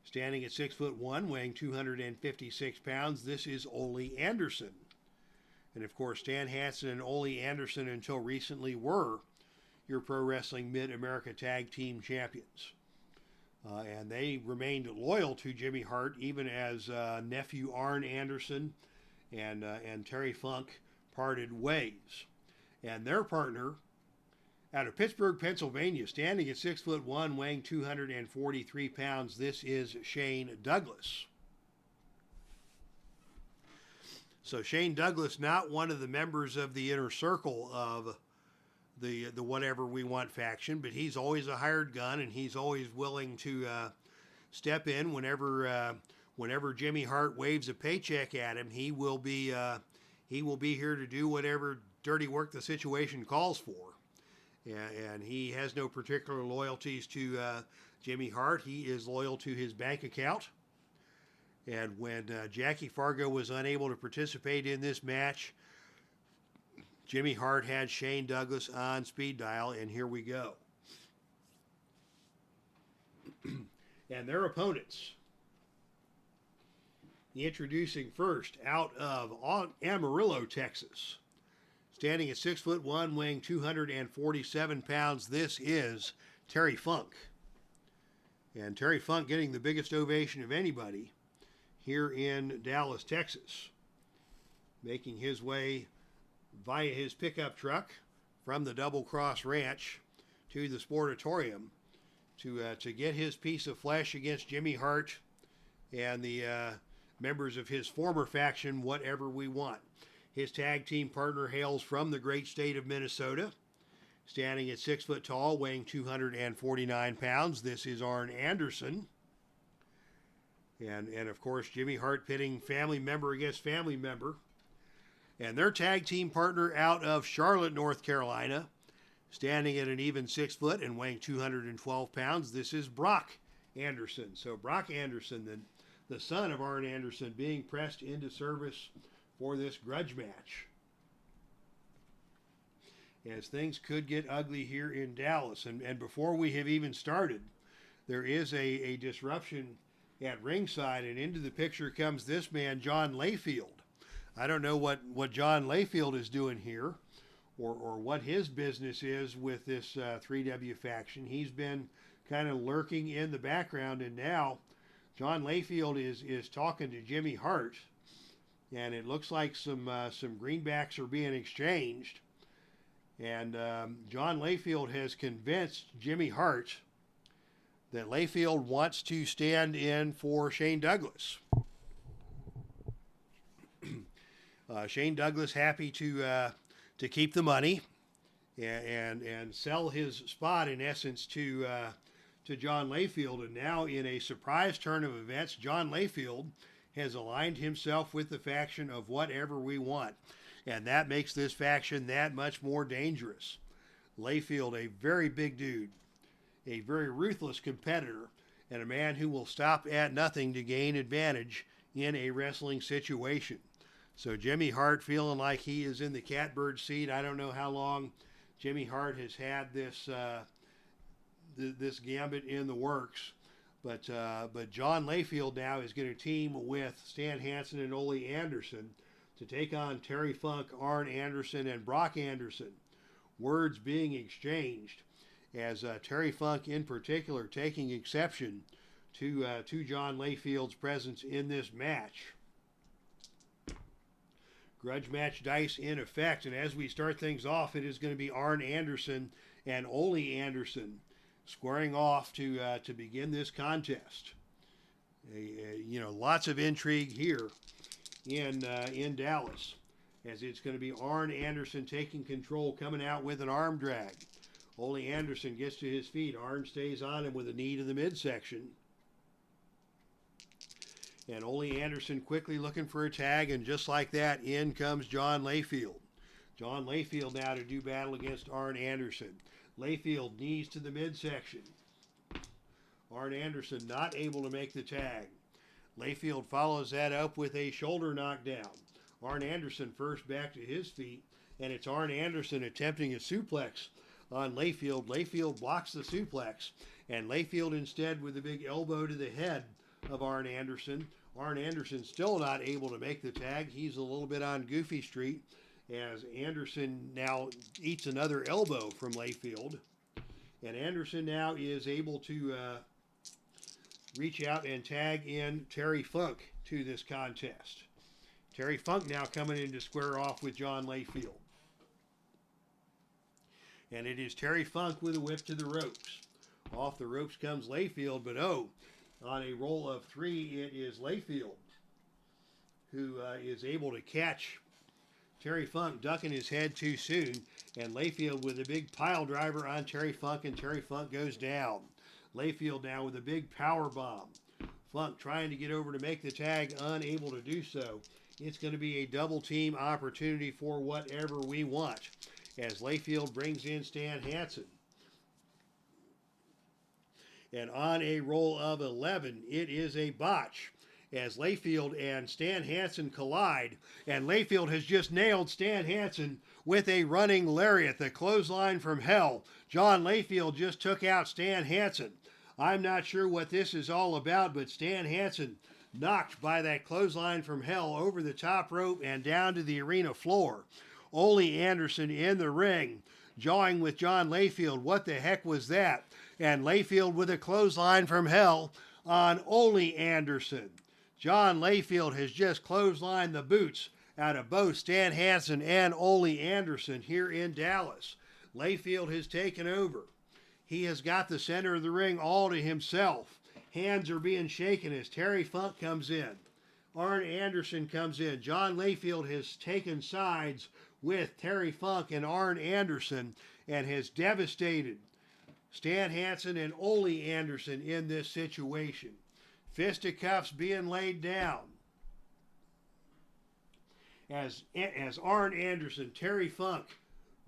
Standing at 6'1", weighing 256 pounds, this is Ole Anderson. And of course, Stan Hansen and Ole Anderson until recently were your Pro Wrestling Mid-America Tag Team Champions. And they remained loyal to Jimmy Hart, even as nephew Arn Anderson and Terry Funk parted ways. And their partner, out of Pittsburgh, Pennsylvania, standing at 6'1", weighing 243 pounds, this is Shane Douglas. So Shane Douglas, not one of the members of the inner circle of the Whatever We Want faction, but he's always a hired gun, and he's always willing to step in whenever Jimmy Hart waves a paycheck at him. He will be here to do whatever dirty work the situation calls for. And he has no particular loyalties to Jimmy Hart. He is loyal to his bank account. And when Jackie Fargo was unable to participate in this match, Jimmy Hart had Shane Douglas on speed dial, and here we go. And their opponents. Introducing first out of Amarillo, Texas. Standing at 6'1", weighing 247 pounds, this is Terry Funk. And Terry Funk getting the biggest ovation of anybody here in Dallas, Texas. Making his way via his pickup truck from the Double Cross Ranch to the Sportatorium to get his piece of flesh against Jimmy Hart and the members of his former faction, Whatever We Want. His tag team partner hails from the great state of Minnesota, standing at 6 foot tall, weighing 249 pounds. This is Arn Anderson. And of course, Jimmy Hart pitting family member against family member. And their tag team partner out of Charlotte, North Carolina, standing at an even 6 foot and weighing 212 pounds. This is Brock Anderson. So Brock Anderson, the son of Arn Anderson, being pressed into service for this grudge match, as things could get ugly here in Dallas. And before we have even started, there is a disruption at ringside, and into the picture comes this man, John Layfield. I don't know what John Layfield is doing here, or what his business is with this 3W faction. He's been kind of lurking in the background, and now John Layfield is talking to Jimmy Hart, and it looks like some greenbacks are being exchanged. And John Layfield has convinced Jimmy Hart that Layfield wants to stand in for Shane Douglas. Shane Douglas happy to keep the money, and sell his spot in essence to John Layfield. And now in a surprise turn of events, John Layfield has aligned himself with the faction of Whatever We Want. And that makes this faction that much more dangerous. Layfield, a very big dude, a very ruthless competitor, and a man who will stop at nothing to gain advantage in a wrestling situation. So Jimmy Hart feeling like he is in the catbird seat. I don't know how long Jimmy Hart has had this this gambit in the works. But John Layfield now is going to team with Stan Hansen and Ole Anderson to take on Terry Funk, Arn Anderson, and Brock Anderson. Words being exchanged as Terry Funk in particular taking exception to John Layfield's presence in this match. Grudge match dice in effect, and as we start things off, it is going to be Arn Anderson and Ole Anderson squaring off to begin this contest. Lots of intrigue here in Dallas, as it's going to be Arn Anderson taking control, coming out with an arm drag. Ole Anderson gets to his feet. Arn stays on him with a knee to the midsection. And Ole Anderson quickly looking for a tag, and just like that, in comes John Layfield. John Layfield now to do battle against Arn Anderson. Layfield knees to the midsection. Arn Anderson not able to make the tag. Layfield follows that up with a shoulder knockdown. Arn Anderson first back to his feet, and it's Arn Anderson attempting a suplex on Layfield. Layfield blocks the suplex, and Layfield instead with a big elbow to the head of Arn Anderson. Arn Anderson still not able to make the tag. He's a little bit on Goofy Street, as Anderson now eats another elbow from Layfield. And Anderson now is able to reach out and tag in Terry Funk to this contest. Terry Funk now coming in to square off with John Layfield. And it is Terry Funk with a whip to the ropes. Off the ropes comes Layfield, but on a roll of three, it is Layfield who is able to catch Terry Funk ducking his head too soon, and Layfield with a big pile driver on Terry Funk, and Terry Funk goes down. Layfield now with a big power bomb. Funk trying to get over to make the tag, unable to do so. It's going to be a double team opportunity for Whatever We Want, as Layfield brings in Stan Hansen. And on a roll of 11, it is a botch, as Layfield and Stan Hansen collide, and Layfield has just nailed Stan Hansen with a running lariat, the clothesline from hell. John Layfield just took out Stan Hansen. I'm not sure what this is all about, but Stan Hansen knocked by that clothesline from hell over the top rope and down to the arena floor. Ole Anderson in the ring, jawing with John Layfield. What the heck was that? And Layfield with a clothesline from hell on Ole Anderson. John Layfield has just clotheslined the boots out of both Stan Hansen and Ole Anderson here in Dallas. Layfield has taken over. He has got the center of the ring all to himself. Hands are being shaken as Terry Funk comes in. Arn Anderson comes in. John Layfield has taken sides with Terry Funk and Arn Anderson and has devastated Stan Hansen and Ole Anderson in this situation. Fisticuffs being laid down. As Arn Anderson, Terry Funk,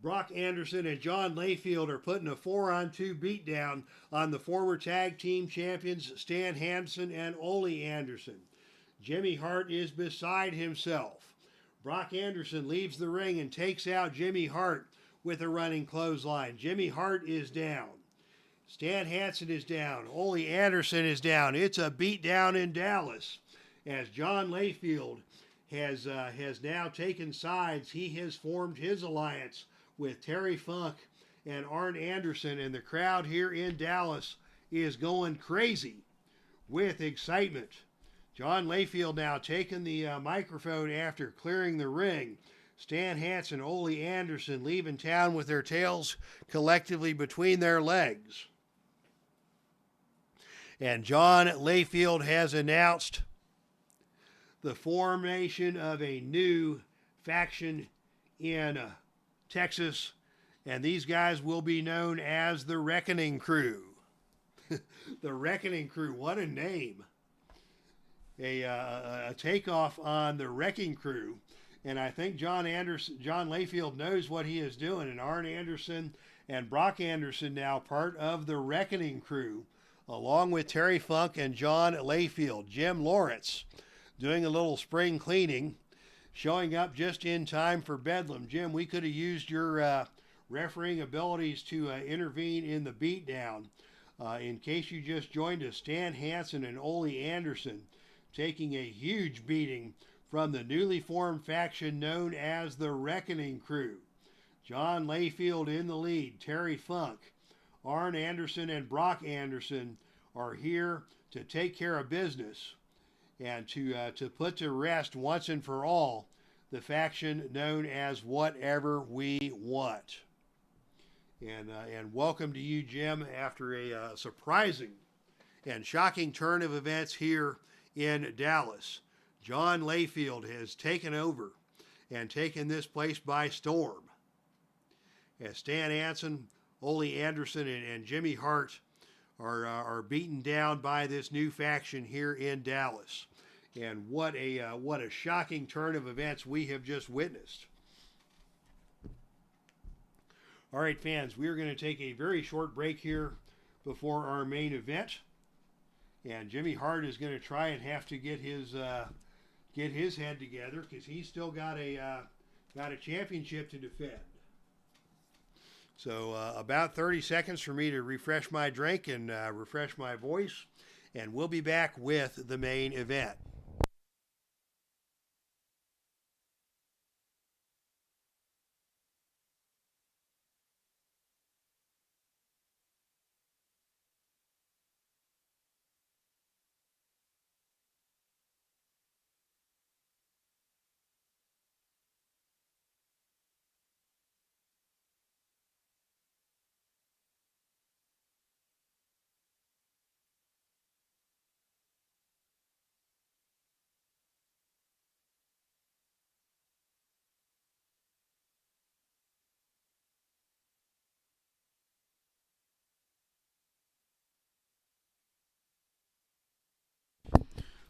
Brock Anderson, and John Layfield are putting a 4-on-2 beatdown on the former tag team champions Stan Hansen and Ole Anderson. Jimmy Hart is beside himself. Brock Anderson leaves the ring and takes out Jimmy Hart with a running clothesline. Jimmy Hart is down. Stan Hansen is down. Ole Anderson is down. It's a beatdown in Dallas, as John Layfield has now taken sides. He has formed his alliance with Terry Funk and Arn Anderson, and the crowd here in Dallas is going crazy with excitement. John Layfield now taking the microphone after clearing the ring. Stan Hansen, Ole Anderson leaving town with their tails collectively between their legs. And John Layfield has announced the formation of a new faction in Texas, And these guys will be known as the Reckoning Crew. The Reckoning Crew, what a name. A takeoff on the Wrecking Crew. And I think John Layfield knows what he is doing. And Arn Anderson and Brock Anderson now part of the Reckoning Crew, along with Terry Funk and John Layfield. Jim Lawrence doing a little spring cleaning, showing up just in time for Bedlam. Jim, we could have used your refereeing abilities to intervene in the beatdown. In case you just joined us, Stan Hansen and Ole Anderson taking a huge beating from the newly formed faction known as the Reckoning Crew. John Layfield in the lead. Terry Funk, Arn Anderson, and Brock Anderson are here to take care of business and to put to rest once and for all the faction known as Whatever We Want. And welcome to you, Jim, after a surprising and shocking turn of events here in Dallas. John Layfield has taken over and taken this place by storm, as Stan Hansen, Ole Anderson, and Jimmy Hart are beaten down by this new faction here in Dallas. And what a shocking turn of events we have just witnessed. All right, fans, we are going to take a very short break here before our main event. And Jimmy Hart is going to try and have to get his head together, because he's still got a championship to defend. So about 30 seconds for me to refresh my drink and refresh my voice, and we'll be back with the main event.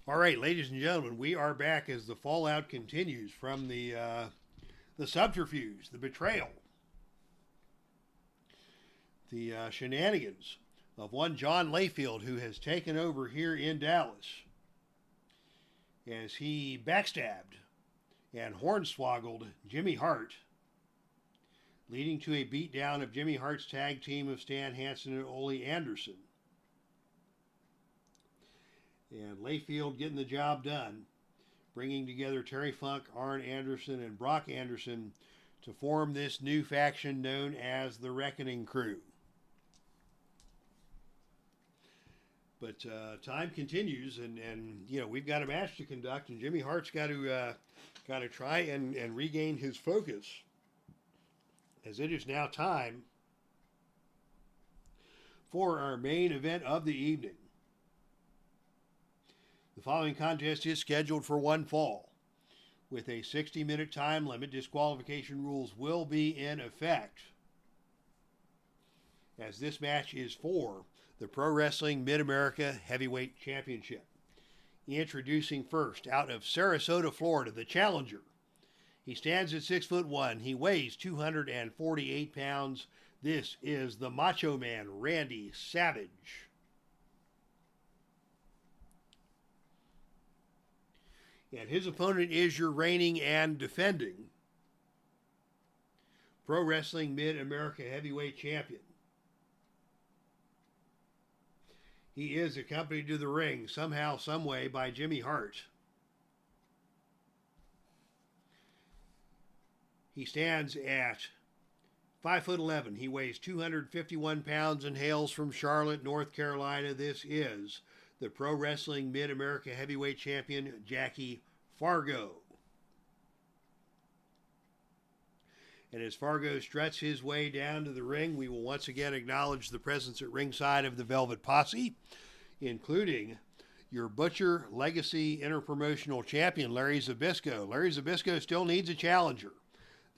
All right, ladies and gentlemen, we are back as the fallout continues from the subterfuge, the betrayal, the shenanigans of one John Layfield, who has taken over here in Dallas as he backstabbed and hornswoggled Jimmy Hart, leading to a beatdown of Jimmy Hart's tag team of Stan Hansen and Ole Anderson. And Layfield getting the job done, bringing together Terry Funk, Arn Anderson, and Brock Anderson to form this new faction known as the Reckoning Crew. But time continues, and you know, we've got a match to conduct, and Jimmy Hart's got to try and regain his focus, as it is now time for our main event of the evening. The following contest is scheduled for one fall, with a 60-minute time limit. Disqualification rules will be in effect, as this match is for the Pro Wrestling Mid-America Heavyweight Championship. Introducing first, out of Sarasota, Florida, the challenger. He stands at 6'1". He weighs 248 pounds. This is the Macho Man, Randy Savage. And his opponent is your reigning and defending Pro Wrestling Mid-America Heavyweight Champion. He is accompanied to the ring somehow, someway by Jimmy Hart. He stands at 5'11". He weighs 251 pounds and hails from Charlotte, North Carolina. This is the Pro Wrestling Mid-America Heavyweight Champion, Jackie Fargo. And as Fargo struts his way down to the ring, we will once again acknowledge the presence at ringside of the Velvet Posse, including your Butcher Legacy Interpromotional Champion, Larry Zbyszko. Larry Zbyszko still needs a challenger.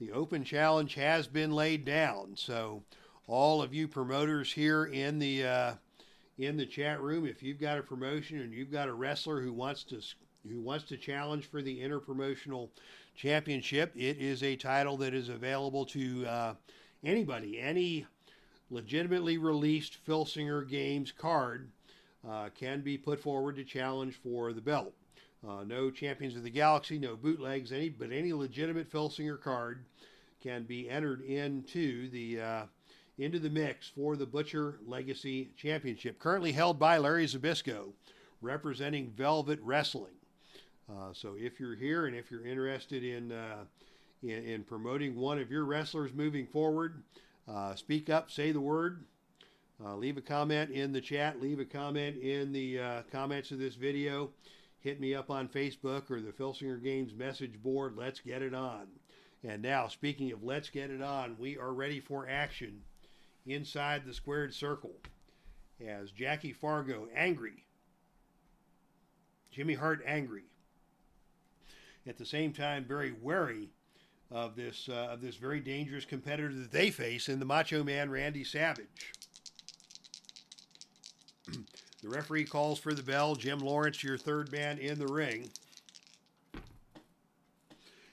the open challenge has been laid down. So all of you promoters here in the chat room, if you've got a promotion and you've got a wrestler who wants to challenge for the Interpromotional Championship, it is a title that is available to anybody. Any legitimately released Filsinger Games card can be put forward to challenge for the belt. No Champions of the Galaxy, no bootlegs, but any legitimate Filsinger card can be entered into the mix for the Butcher Legacy Championship, currently held by Larry Zbyszko, representing Velvet Wrestling. So if you're here and if you're interested in promoting one of your wrestlers moving forward, speak up, say the word, leave a comment in the chat, leave a comment in the comments of this video. Hit me up on Facebook or the Filsinger Games message board. Let's get it on. And now, speaking of let's get it on, we are ready for action inside the squared circle as Jackie Fargo angry, Jimmy Hart angry, at the same time very wary of this very dangerous competitor that they face in the Macho Man Randy Savage. The referee calls for the bell. Jim Lawrence, your third man in the ring.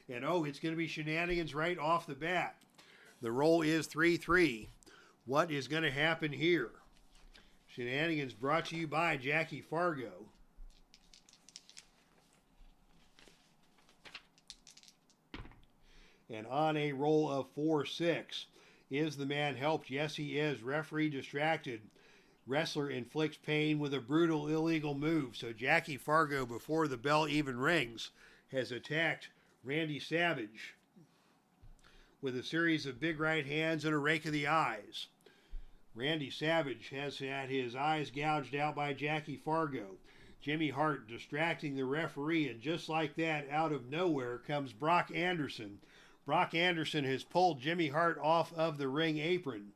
And oh, it's going to be shenanigans right off the bat. The roll is 3-3. What is going to happen here? Shenanigans brought to you by Jackie Fargo. And on a roll of 4-6. Is the man helped? Yes, he is. Referee distracted. Wrestler inflicts pain with a brutal illegal move. So Jackie Fargo, before the bell even rings, has attacked Randy Savage with a series of big right hands and a rake of the eyes. Randy Savage has had his eyes gouged out by Jackie Fargo. Jimmy Hart distracting the referee, and just like that, out of nowhere comes Brock Anderson. Brock Anderson has pulled Jimmy Hart off of the ring apron.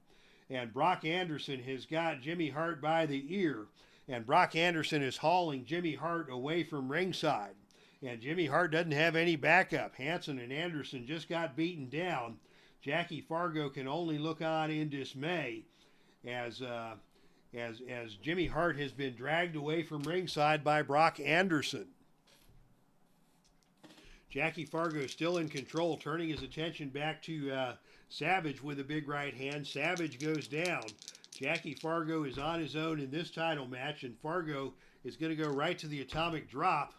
And Brock Anderson has got Jimmy Hart by the ear. And Brock Anderson is hauling Jimmy Hart away from ringside. And Jimmy Hart doesn't have any backup. HANSEN and Anderson just got beaten down. Jackie Fargo can only look on in dismay as Jimmy Hart has been dragged away from ringside by Brock Anderson. Jackie Fargo still in control, turning his attention back to Savage with a big right hand. Savage goes down. Jackie Fargo is on his own in this title match, and Fargo is going to go right to the atomic drop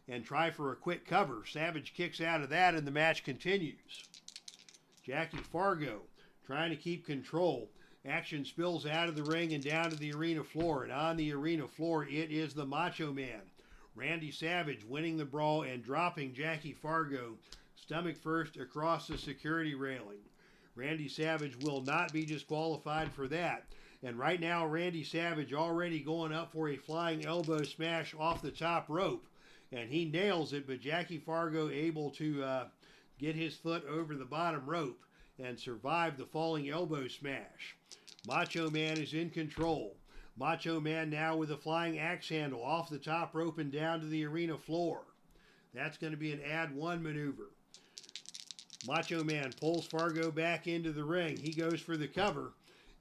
and try for a quick cover. Savage kicks out of that, and the match continues. Jackie Fargo trying to keep control. Action spills out of the ring and down to the arena floor, and on the arena floor it is the Macho Man, Randy Savage, winning the brawl and dropping Jackie Fargo stomach first across the security railing. Randy Savage will not be disqualified for that. And right now, Randy Savage already going up for a flying elbow smash off the top rope. And he nails it, but Jackie Fargo able to get his foot over the bottom rope and survive the falling elbow smash. Macho Man is in control. Macho Man now with a flying axe handle off the top rope and down to the arena floor. That's going to be an add one maneuver. Macho Man pulls Fargo back into the ring. He goes for the cover,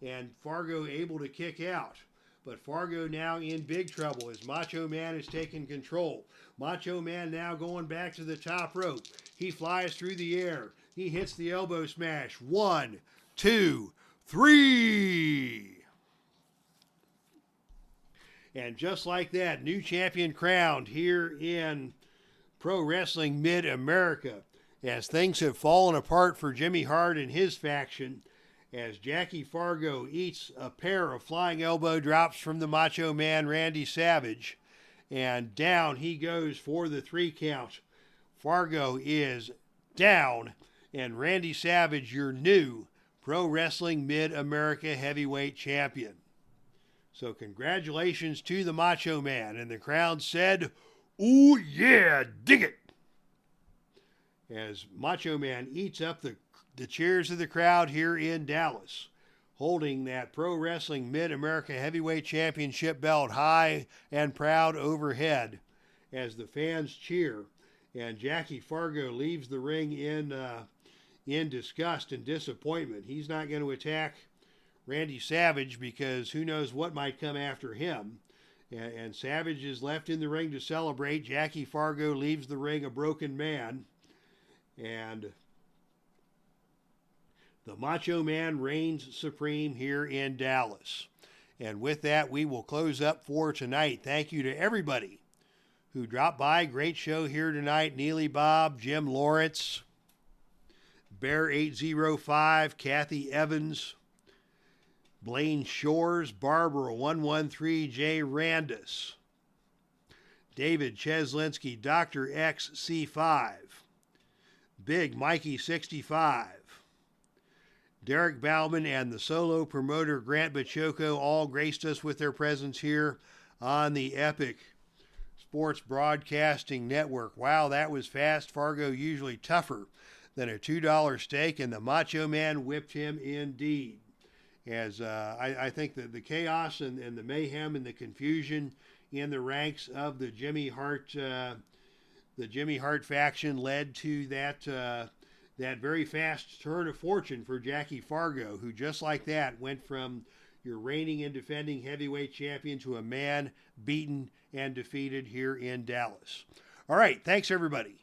and Fargo able to kick out. But Fargo now in big trouble as Macho Man is taking control. Macho Man now going back to the top rope. He flies through the air. He hits the elbow smash. 1, 2, 3. And just like that, new champion crowned here in Pro Wrestling Mid-America, as things have fallen apart for Jimmy Hart and his faction, as Jackie Fargo eats a pair of flying elbow drops from the Macho Man Randy Savage, and down he goes for the 3 count. Fargo is down, and Randy Savage, your new Pro Wrestling Mid-America Heavyweight Champion. So congratulations to the Macho Man, and the crowd said, "Ooh yeah, dig it!" As Macho Man eats up the cheers of the crowd here in Dallas, holding that Pro Wrestling Mid-America Heavyweight Championship belt high and proud overhead as the fans cheer, and Jackie Fargo leaves the ring in in disgust and disappointment. He's not going to attack Randy Savage because who knows what might come after him. And Savage is left in the ring to celebrate. Jackie Fargo leaves the ring a broken man. And the Macho Man reigns supreme here in Dallas. And with that, we will close up for tonight. Thank you to everybody who dropped by. Great show here tonight. Neely Bob, Jim Lawrence, Bear 805, Kathy Evans, Blaine Shores, Barbara 113, Jay Randus, David Cheslinski, Dr. XC5, Big Mikey 65, Derek Bauman, and the solo promoter Grant Bachoco all graced us with their presence here on the Epic Sports Broadcasting Network. Wow, that was fast. Fargo usually tougher than a $2 steak, and the Macho Man whipped him indeed. As I think that the chaos and the mayhem and the confusion in the ranks of the Jimmy Hart faction led to that very fast turn of fortune for Jackie Fargo, who just like that went from your reigning and defending heavyweight champion to a man beaten and defeated here in Dallas. All right, thanks everybody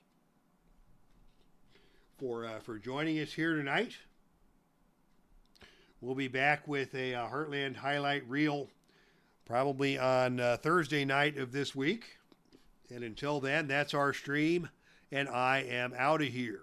for joining us here tonight. We'll be back with a Heartland highlight reel probably on Thursday night of this week. And until then, that's our stream, and I am out of here.